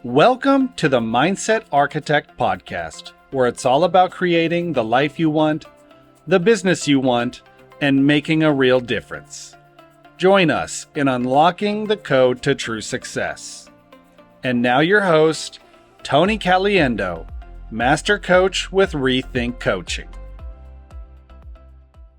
Welcome to the Mindset Architect Podcast, where it's all about creating the life you want, the business you want, and making a real difference. Join us in unlocking the code to true success. And now your host, Tony Caliendo, Master Coach with reTHINK Coaching.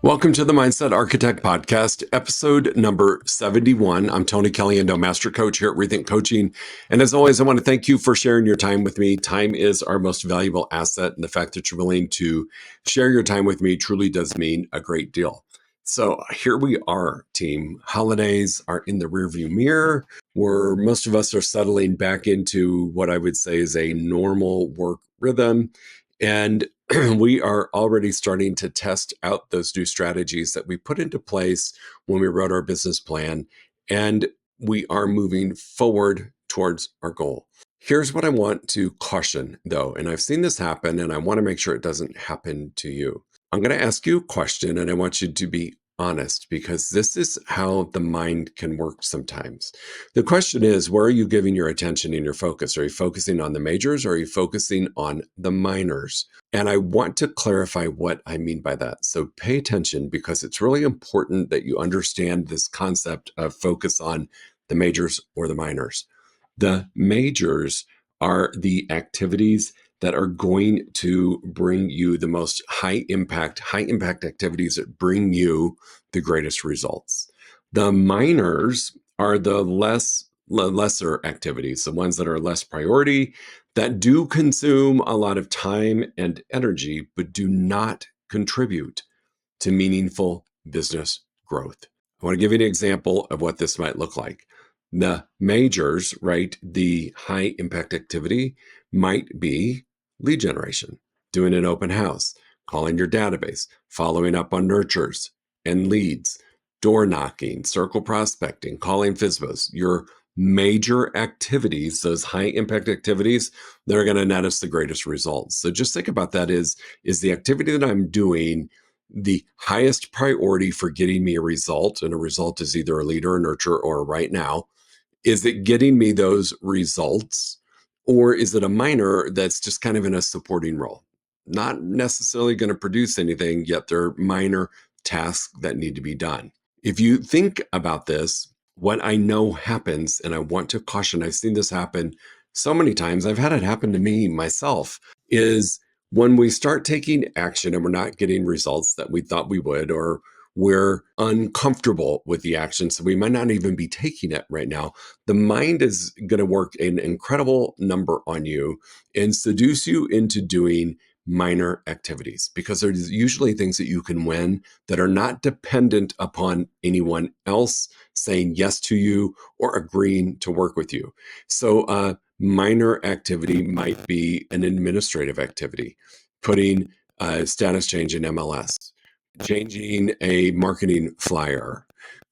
Welcome to the Mindset Architect Podcast, episode number 71. I'm Tony Caliendo, Master Coach here at reTHINK Coaching. And as always, I want to thank you for sharing your time with me. Time is our most valuable asset, and the fact that you're willing to share your time with me truly does mean a great deal. So here we are, team. Holidays are in the rearview mirror, where most of us are settling back into what I would say is a normal work rhythm. And we are already starting to test out those new strategies that we put into place when we wrote our business plan, and we are moving forward towards our goal. Here's what I want to caution, though, and I've seen this happen, and I want to make sure it doesn't happen to you. I'm going to ask you a question, and I want you to be honest, because this is how the mind can work sometimes. The question is, where are you giving your attention and your focus? Are you focusing on the majors, or are you focusing on the minors? And I want to clarify what I mean by that. So pay attention, because it's really important that you understand this concept of focus on the majors or the minors. The majors are the activities that are going to bring you the most high impact activities that bring you the greatest results. The minors are the lesser activities, the ones that are less priority, that do consume a lot of time and energy, but do not contribute to meaningful business growth. I want to give you an example of what this might look like. The majors, right? The high impact activity might be lead generation, doing an open house, calling your database, following up on nurtures and leads, door knocking, circle prospecting, calling FSBOs, your major activities, those high impact activities that are going to net us the greatest results. So just think about that. Is the activity that I'm doing the highest priority for getting me a result? And a result is either a lead or a nurture, or right now, is it getting me those results? Or is it a minor that's just kind of in a supporting role? Not necessarily going to produce anything, yet they're minor tasks that need to be done. If you think about this, what I know happens, and I want to caution, I've seen this happen so many times, I've had it happen to me myself, is when we start taking action and we're not getting results that we thought we would, or we're uncomfortable with the action, so we might not even be taking it right now, the mind is going to work an incredible number on you and seduce you into doing minor activities, because there's usually things that you can win that are not dependent upon anyone else saying yes to you or agreeing to work with you. So a minor activity might be an administrative activity, putting a status change in MLS, changing a marketing flyer,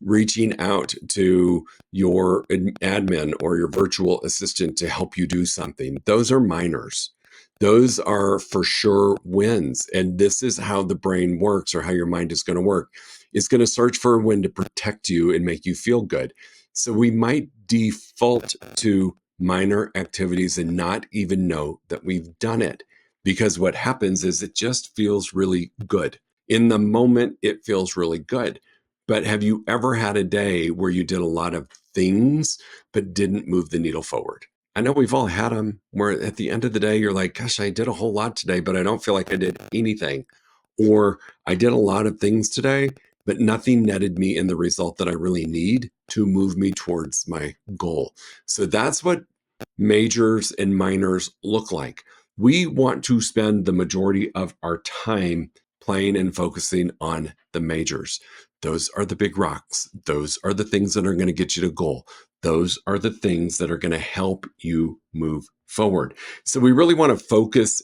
reaching out to your admin or your virtual assistant to help you do something. Those are minors. Those are for sure wins. And this is how the brain works, or how your mind is going to work. It's going to search for a win to protect you and make you feel good. So we might default to minor activities and not even know that we've done it, because what happens is it just feels really good. In the moment, it feels really good. But have you ever had a day where you did a lot of things but didn't move the needle forward? I know we've all had them, where at the end of the day, you're like, gosh, I did a whole lot today, but I don't feel like I did anything. Or I did a lot of things today, but nothing netted me in the result that I really need to move me towards my goal. So that's what majors and minors look like. We want to spend the majority of our time playing and focusing on the majors. Those are the big rocks. Those are the things that are going to get you to goal. Those are the things that are going to help you move forward. So we really want to focus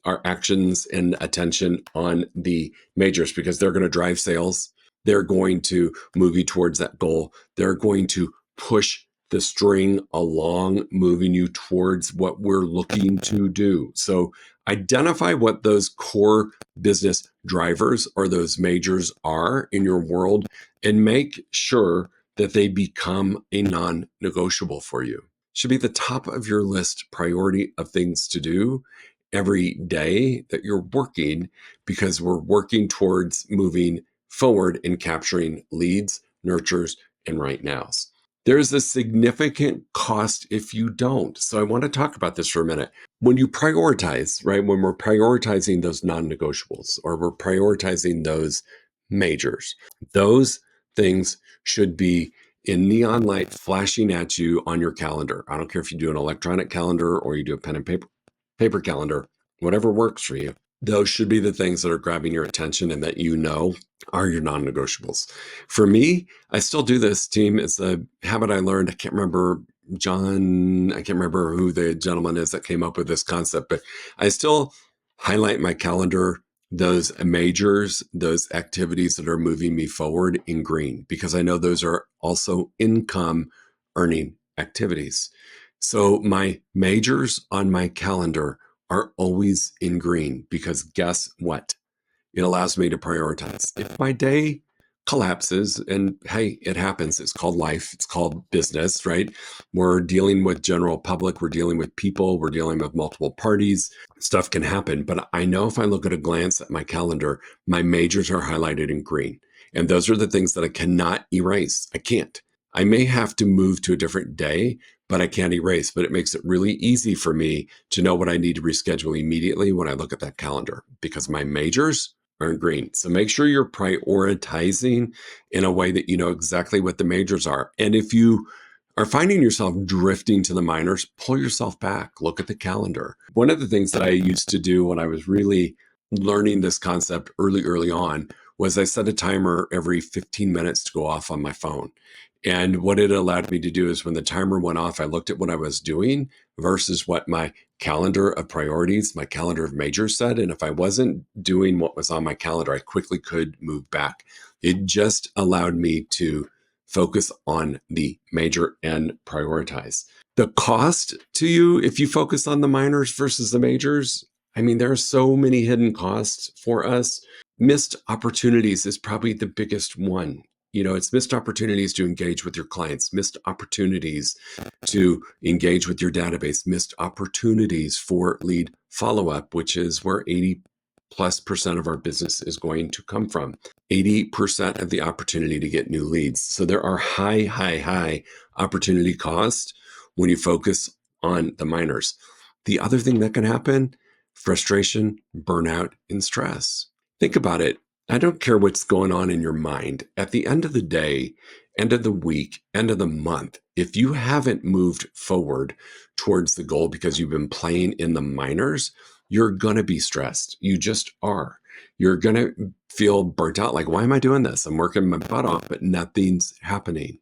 our actions and attention on the majors, because they're going to drive sales. They're going to move you towards that goal. They're going to push the string along, moving you towards what we're looking to do. So identify what those core business drivers or those majors are in your world, and make sure that they become a non-negotiable for you. should be the top of your list priority of things to do every day that you're working, because we're working towards moving forward and capturing leads, nurtures, and right nows. There's a significant cost if you don't. So I want to talk about this for a minute. When you prioritize, right? When we're prioritizing those non-negotiables, or we're prioritizing those majors, those things should be in neon light flashing at you on your calendar. I don't care if you do an electronic calendar or you do a pen and paper calendar, whatever works for you. Those should be the things that are grabbing your attention and that you know are your non-negotiables. For me, I still do this, team. It's a habit I learned. I can't remember I can't remember who the gentleman is that came up with this concept, but I still highlight my calendar, those majors, those activities that are moving me forward, in green, because I know those are also income earning activities. So my majors on my calendar are always in green, because guess what? It allows me to prioritize. If my day collapses, and hey, it happens, it's called life, it's called business, right? We're dealing with general public, we're dealing with people, we're dealing with multiple parties. Stuff can happen, but I know if I look at a glance at my calendar, my majors are highlighted in green. And those are the things that I cannot erase. I can't. I may have to move to a different day, but I can't erase. But it makes it really easy for me to know what I need to reschedule immediately when I look at that calendar, because my majors are in green. So make sure you're prioritizing in a way that you know exactly what the majors are. And if you are finding yourself drifting to the minors, pull yourself back, look at the calendar. One of the things that I used to do when I was really learning this concept early on was I set a timer every 15 minutes to go off on my phone. And what it allowed me to do is when the timer went off, I looked at what I was doing versus what my calendar of priorities, my calendar of majors said. And if I wasn't doing what was on my calendar, I quickly could move back. It just allowed me to focus on the major and prioritize. The cost to you, if you focus on the minors versus the majors, I mean, there are so many hidden costs for us. Missed opportunities is probably the biggest one. You know, it's missed opportunities to engage with your clients, missed opportunities to engage with your database, missed opportunities for lead follow-up, which is where 80+% of our business is going to come from. 80% of the opportunity to get new leads. So there are high opportunity costs when you focus on the minors. The other thing that can happen, frustration, burnout, and stress. Think about it. I don't care what's going on in your mind. At the end of the day, end of the week, end of the month, if you haven't moved forward towards the goal because you've been playing in the minors, you're going to be stressed. You just are. You're going to feel burnt out. Like, why am I doing this? I'm working my butt off, but nothing's happening.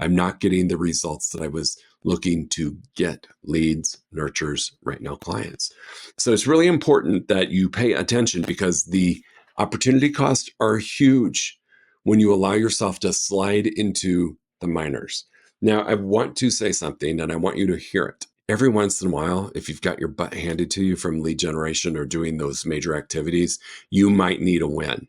I'm not getting the results that I was looking to get: leads, nurtures, right now clients. So it's really important that you pay attention, because the opportunity costs are huge when you allow yourself to slide into the minors. Now, I want to say something, and I want you to hear it. Every once in a while, if you've got your butt handed to you from lead generation or doing those major activities, you might need a win.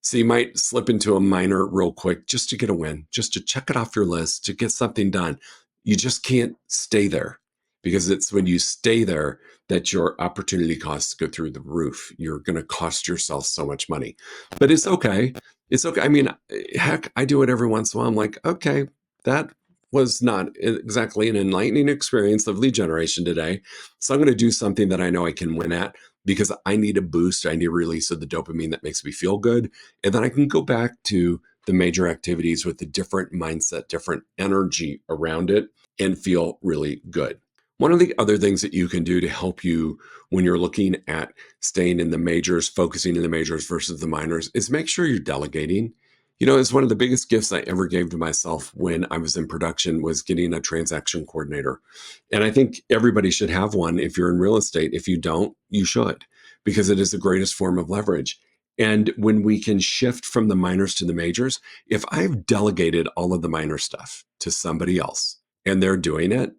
So you might slip into a minor real quick just to get a win, just to check it off your list, to get something done. You just can't stay there, because it's when you stay there that your opportunity costs go through the roof. You're going to cost yourself so much money. But it's okay. It's okay. I mean, heck, I do it every once in a while. I'm like, okay, that was not exactly an enlightening experience of lead generation today. So I'm going to do something that I know I can win at, because I need a boost. I need a release of the dopamine that makes me feel good. And then I can go back to the major activities with a different mindset, different energy around it, and feel really good. One of the other things that you can do to help you when you're looking at staying in the majors, focusing in the majors versus the minors, is make sure you're delegating. You know, it's one of the biggest gifts I ever gave to myself when I was in production was getting a transaction coordinator. And I think everybody should have one if you're in real estate. If you don't, you should, because it is the greatest form of leverage. And when we can shift from the minors to the majors, if I've delegated all of the minor stuff to somebody else and they're doing it,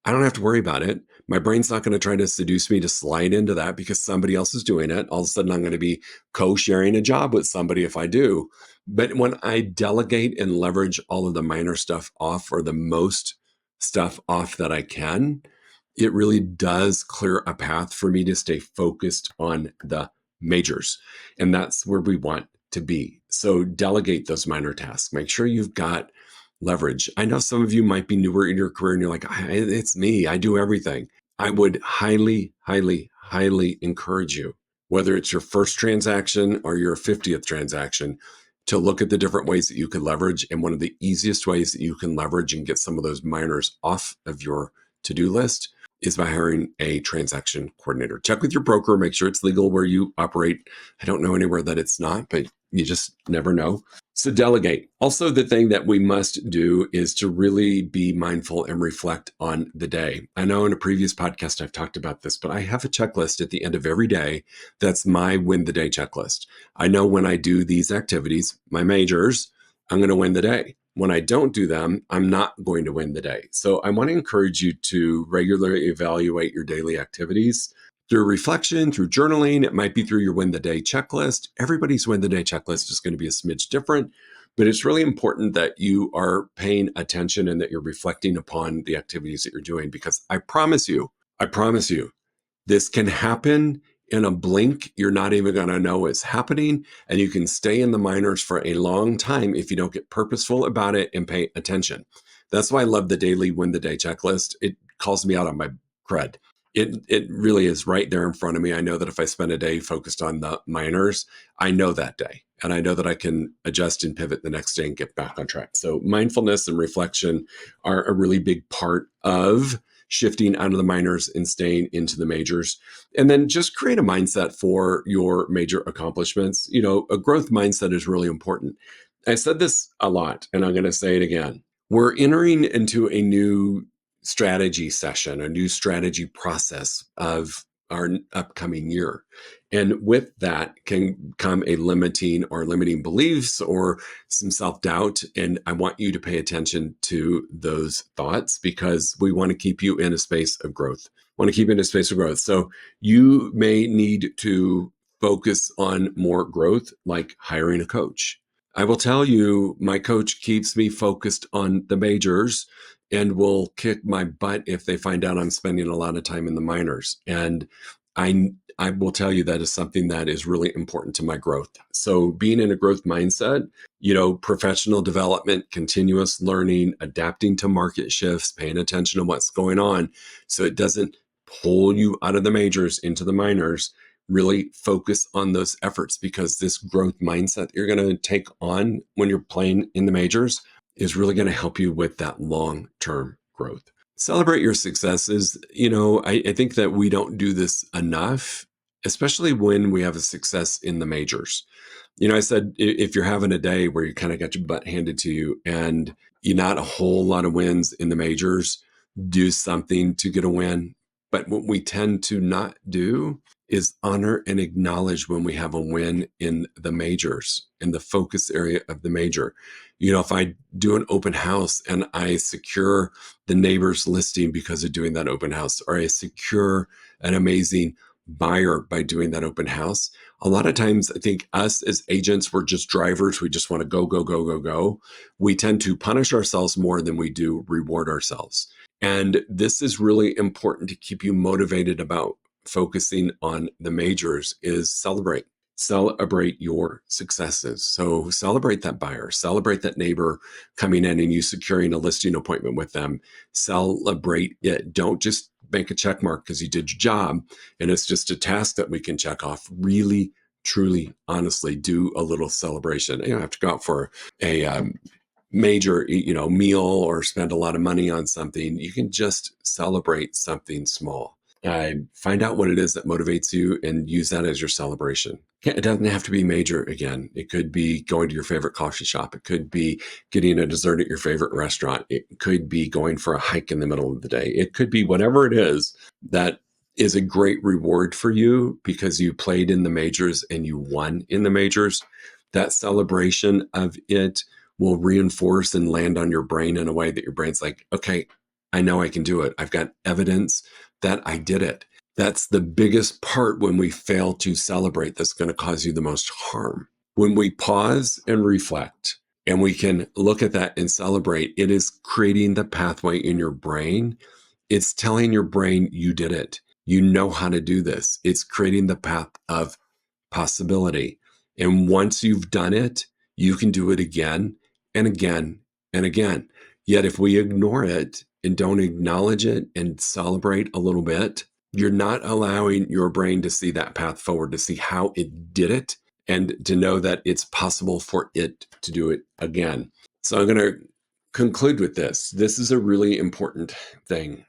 I don't have to worry about it. My brain's not going to try to seduce me to slide into that because somebody else is doing it. All of a sudden, I'm going to be co-sharing a job with somebody if I do. But when I delegate and leverage all of the minor stuff off, or the most stuff off that I can, it really does clear a path for me to stay focused on the majors. And that's where we want to be. So delegate those minor tasks. Make sure you've got leverage. I know some of you might be newer in your career and you're like, it's me, I do everything. I would highly, highly, highly encourage you, whether it's your first transaction or your 50th transaction, to look at the different ways that you can leverage. And one of the easiest ways that you can leverage and get some of those minors off of your to-do list is by hiring a transaction coordinator. Check with your broker, make sure it's legal where you operate. I don't know anywhere that it's not, but you just never know. So delegate. Also, the thing that we must do is to really be mindful and reflect on the day. I know in a previous podcast I've talked about this, but I have a checklist at the end of every day. That's my win the day checklist. I know when I do these activities, my majors, I'm going to win the day. When I don't do them, I'm not going to win the day. So I want to encourage you to regularly evaluate your daily activities through reflection, through journaling. It might be through your win the day checklist. Everybody's win the day checklist is going to be a smidge different, but it's really important that you are paying attention and that you're reflecting upon the activities that you're doing, because I promise you, this can happen in a blink. You're not even going to know it's happening. And you can stay in the minors for a long time if you don't get purposeful about it and pay attention. That's why I love the daily win the day checklist. It calls me out on my cred. It really is right there in front of me. I know that if I spend a day focused on the minors, I know that day. And I know that I can adjust and pivot the next day and get back on track. So mindfulness and reflection are a really big part of shifting out of the minors and staying into the majors. And then just create a mindset for your major accomplishments. You know, a growth mindset is really important. I said this a lot, and I'm going to say it again. We're entering into a new strategy session, a new strategy process of our upcoming year. And with that can come a limiting beliefs or some self-doubt. And I want you to pay attention to those thoughts, because we want to keep you in a space of growth. So you may need to focus on more growth, like hiring a coach. I will tell you, my coach keeps me focused on the majors and will kick my butt if they find out I'm spending a lot of time in the minors. And I will tell you that is something that is really important to my growth. So being in a growth mindset, you know, professional development, continuous learning, adapting to market shifts, paying attention to what's going on so it doesn't pull you out of the majors into the minors. Really focus on those efforts, because this growth mindset you're going to take on when you're playing in the majors is really going to help you with that long-term growth. Celebrate your successes. You know, I think that we don't do this enough, especially when we have a success in the majors. You know, I said, if you're having a day where you kind of got your butt handed to you and you not a whole lot of wins in the majors, do something to get a win. But what we tend to not do is honor and acknowledge when we have a win in the majors, in the focus area of the major. You know, if I do an open house and I secure the neighbor's listing because of doing that open house, or I secure an amazing buyer by doing that open house, a lot of times I think us as agents, we're just drivers. We just want to go, go, go, go, go. We tend to punish ourselves more than we do reward ourselves. And this is really important to keep you motivated about focusing on the majors, is celebrate your successes. So celebrate that buyer, celebrate that neighbor coming in and you securing a listing appointment with them. Celebrate it. Don't just make a check mark because you did your job and it's just a task that we can check off. Really, truly, honestly, do a little celebration. You don't have to go out for a major, meal or spend a lot of money on something. You can just celebrate something small. Find out what it is that motivates you and use that as your celebration. It doesn't have to be major again. It could be going to your favorite coffee shop. It could be getting a dessert at your favorite restaurant. It could be going for a hike in the middle of the day. It could be whatever it is that is a great reward for you because you played in the majors and you won in the majors. That celebration of it will reinforce and land on your brain in a way that your brain's like, okay, I know I can do it. I've got evidence that I did it. That's the biggest part when we fail to celebrate that's going to cause you the most harm. When we pause and reflect and we can look at that and celebrate. It is creating the pathway in your brain. It's telling your brain you did it. You know how to do this. It's creating the path of possibility. And once you've done it, you can do it again and again and again. Yet if we ignore it and don't acknowledge it and celebrate a little bit, you're not allowing your brain to see that path forward, to see how it did it, and to know that it's possible for it to do it again. So I'm going to conclude with this. This is a really important thing.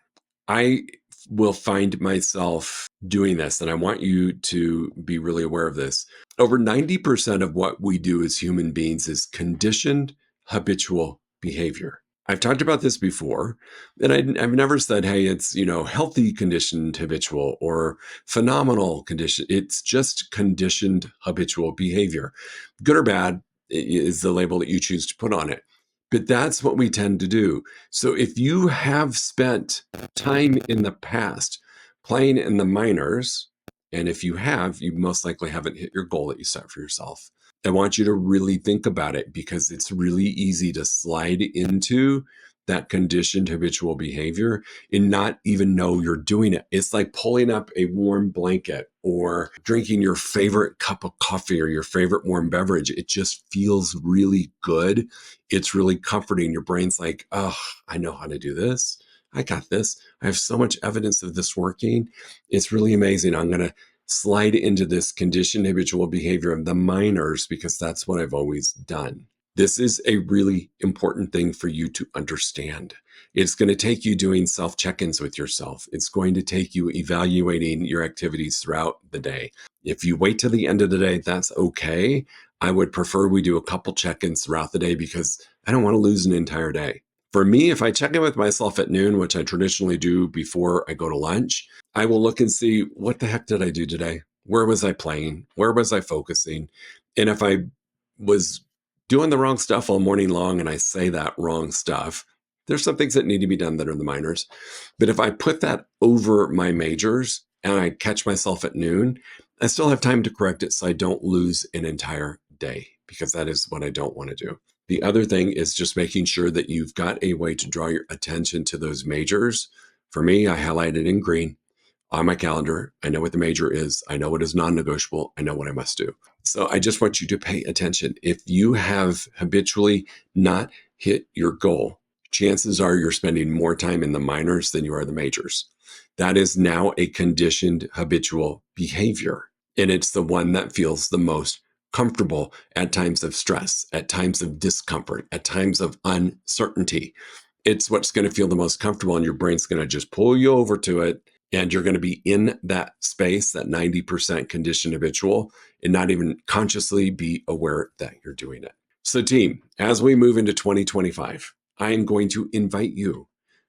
I will find myself doing this, and I want you to be really aware of this. Over 90% of what we do as human beings is conditioned habitual behavior. I've talked about this before, and I've never said, hey, it's, healthy conditioned habitual or phenomenal condition. It's just conditioned habitual behavior. Good or bad is the label that you choose to put on it. But that's what we tend to do. So if you have spent time in the past playing in the minors, and if you have, you most likely haven't hit your goal that you set for yourself. I want you to really think about it, because it's really easy to slide into that conditioned habitual behavior and not even know you're doing it. It's like pulling up a warm blanket or drinking your favorite cup of coffee or your favorite warm beverage. It just feels really good. It's really comforting. Your brain's like, oh, I know how to do this. I got this. I have so much evidence of this working. It's really amazing. I'm going to slide into this conditioned habitual behavior of the minors because that's what I've always done. This is a really important thing for you to understand. It's going to take you doing self-check-ins with yourself. It's going to take you evaluating your activities throughout the day. If you wait till the end of the day, that's okay. I would prefer we do a couple check-ins throughout the day because I don't want to lose an entire day. For me, if I check in with myself at noon, which I traditionally do before I go to lunch, I will look and see, what the heck did I do today? Where was I playing? Where was I focusing? And if I was doing the wrong stuff all morning long and I say that wrong stuff, there's some things that need to be done that are the minors. But if I put that over my majors and I catch myself at noon, I still have time to correct it so I don't lose an entire day, because that is what I don't want to do. The other thing is just making sure that you've got a way to draw your attention to those majors. For me, I highlighted in green on my calendar. I know what the major is. I know what is non-negotiable. I know what I must do. So I just want you to pay attention. If you have habitually not hit your goal, chances are you're spending more time in the minors than you are the majors. That is now a conditioned habitual behavior. And it's the one that feels the most comfortable at times of stress, at times of discomfort, at times of uncertainty. It's what's going to feel the most comfortable, and your brain's going to just pull you over to it. And you're going to be in that space, that 90% conditioned habitual, and not even consciously be aware that you're doing it. So team, as we move into 2025, I am going to invite you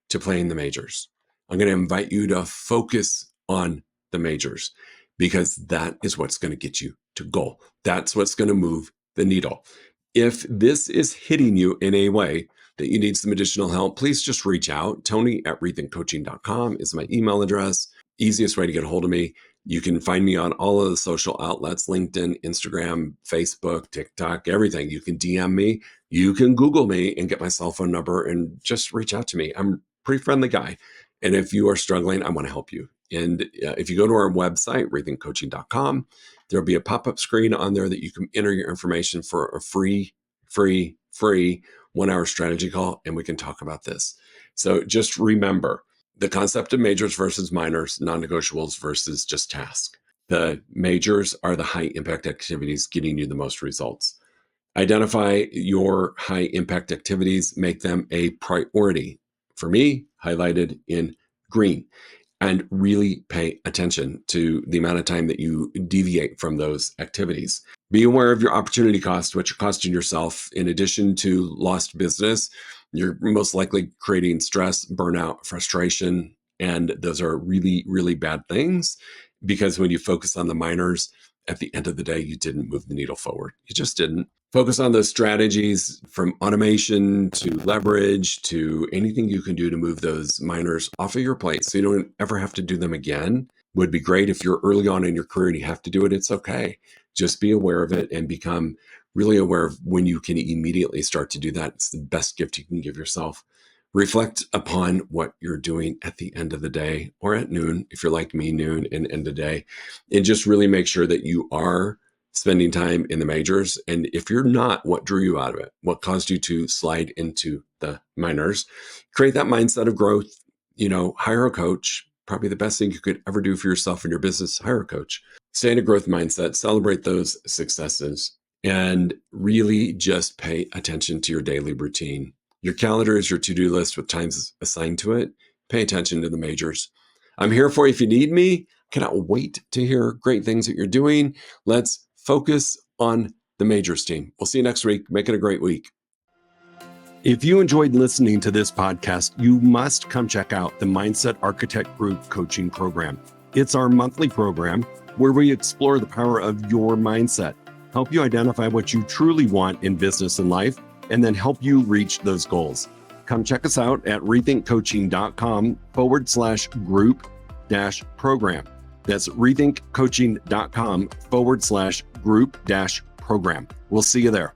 to play in the majors. I'm going to invite you to focus on the majors, because that is what's going to get you to goal. That's what's going to move the needle. If this is hitting you in a way that you need some additional help, please just reach out. Tony@rethinkcoaching.com is my email address. Easiest way to get a hold of me. You can find me on all of the social outlets, LinkedIn, Instagram, Facebook, TikTok, everything. You can DM me. You can Google me and get my cell phone number and just reach out to me. I'm a pretty friendly guy. And if you are struggling, I want to help you. And if you go to our website, rethinkcoaching.com, there'll be a pop-up screen on there that you can enter your information for a free 1-hour strategy call, and we can talk about this. So just remember the concept of majors versus minors, non-negotiables versus just tasks. The majors are the high impact activities getting you the most results. Identify your high impact activities, make them a priority. For me, highlighted in green. And really pay attention to the amount of time that you deviate from those activities. Be aware of your opportunity cost, what you're costing yourself. In addition to lost business, you're most likely creating stress, burnout, frustration, and those are really, really bad things, because when you focus on the minors, at the end of the day, you didn't move the needle forward. You just didn't. Focus on those strategies, from automation to leverage to anything you can do to move those minors off of your plate so you don't ever have to do them again. Would be great if you're early on in your career and you have to do it. It's okay. Just be aware of it and become really aware of when you can immediately start to do that. It's the best gift you can give yourself. Reflect upon what you're doing at the end of the day or at noon, if you're like me, noon and end of day, and just really make sure that you are spending time in the majors. And if you're not, what drew you out of it? What caused you to slide into the minors? Create that mindset of growth. Hire a coach. Probably the best thing you could ever do for yourself and your business, hire a coach. Stay in a growth mindset, celebrate those successes, and really just pay attention to your daily routine. Your calendar is your to-do list with times assigned to it. Pay attention to the majors. I'm here for you if you need me. Cannot wait to hear great things that you're doing. Let's focus on the majors team. We'll see you next week. Make it a great week. If you enjoyed listening to this podcast, you must come check out the Mindset Architect Group Coaching Program. It's our monthly program where we explore the power of your mindset, help you identify what you truly want in business and life, and then help you reach those goals. Come check us out at rethinkcoaching.com/group-program. That's rethinkcoaching.com/group-program. We'll see you there.